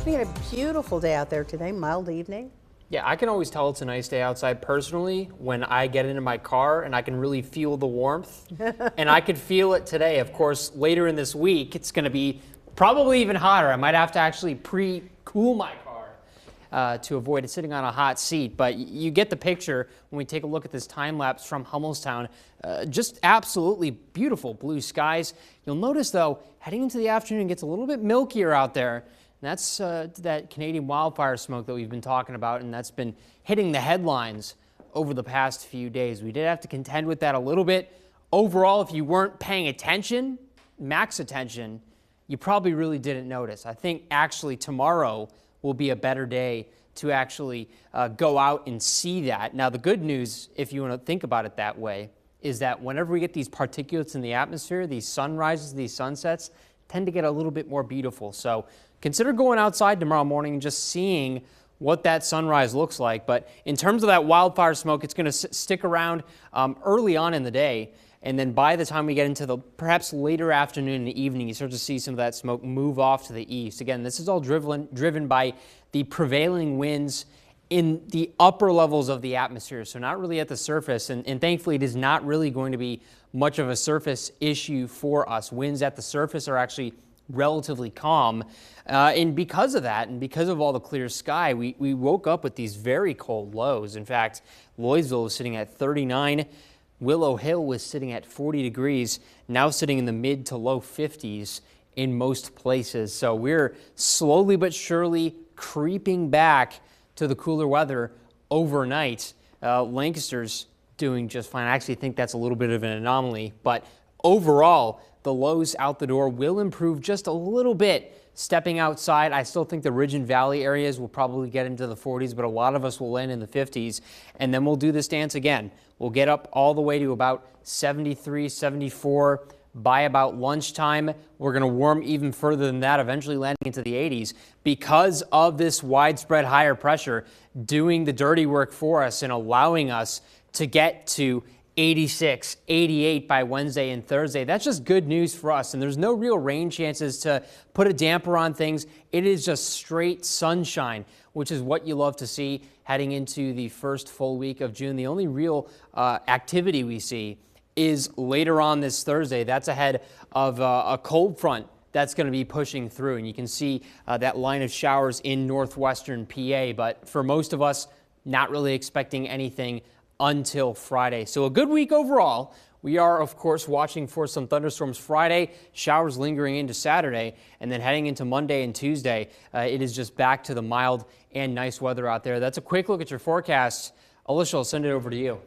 We had a beautiful day out there today, mild evening. Yeah, I can always tell it's a nice day outside personally when I get into my car and I can really feel the warmth. And I could feel it today. Of course, later in this week, it's going to be probably even hotter. I might have to actually pre-cool my car to avoid it sitting on a hot seat. But you get the picture when we take a look at this time lapse from Hummelstown. Just absolutely beautiful blue skies. You'll notice, though, heading into the afternoon, it gets a little bit milkier out there. And that's that Canadian wildfire smoke that we've been talking about, and that's been hitting the headlines over the past few days. We did have to contend with that a little bit. Overall, if you weren't paying attention, max attention, you probably really didn't notice. I think actually tomorrow will be a better day to actually go out and see that. Now, the good news, if you want to think about it that way, is that whenever we get these particulates in the atmosphere, these sunrises, these sunsets tend to get a little bit more beautiful. So consider going outside tomorrow morning and just seeing what that sunrise looks like. But in terms of that wildfire smoke, it's going to stick around early on in the day. And then by the time we get into the perhaps later afternoon and evening, you start to see some of that smoke move off to the east. Again, this is all driven by the prevailing winds in the upper levels of the atmosphere, so not really at the surface. And thankfully, it is not really going to be much of a surface issue for us. Winds at the surface are actually relatively calm. And because of that, and because of all the clear sky, we woke up with these very cold lows. In fact, Lloydsville was sitting at 39. Willow Hill was sitting at 40 degrees, now sitting in the mid to low 50s in most places. So we're slowly but surely creeping back to the cooler weather overnight. Lancaster's doing just fine. I actually think that's a little bit of an anomaly, but overall, the lows out the door will improve just a little bit. Stepping outside, I still think the Ridge and Valley areas will probably get into the 40s, but a lot of us will land in the 50s, and then we'll do this dance again. We'll get up all the way to about 73, 74 by about lunchtime. We're going to warm even further than that, eventually landing into the 80s because of this widespread higher pressure doing the dirty work for us and allowing us to get to 86, 88 by Wednesday and Thursday. That's just good news for us. And there's no real rain chances to put a damper on things. It is just straight sunshine, which is what you love to see heading into the first full week of June. The only real activity we see is later on this Thursday. That's ahead of a cold front that's going to be pushing through. And you can see that line of showers in northwestern PA. But for most of us, not really expecting anything until Friday. So a good week overall. We are, of course, watching for some thunderstorms Friday, showers lingering into Saturday, and then heading into Monday and Tuesday, it is just back to the mild and nice weather out there. That's a quick look at your forecast. Alicia, I'll send it over to you.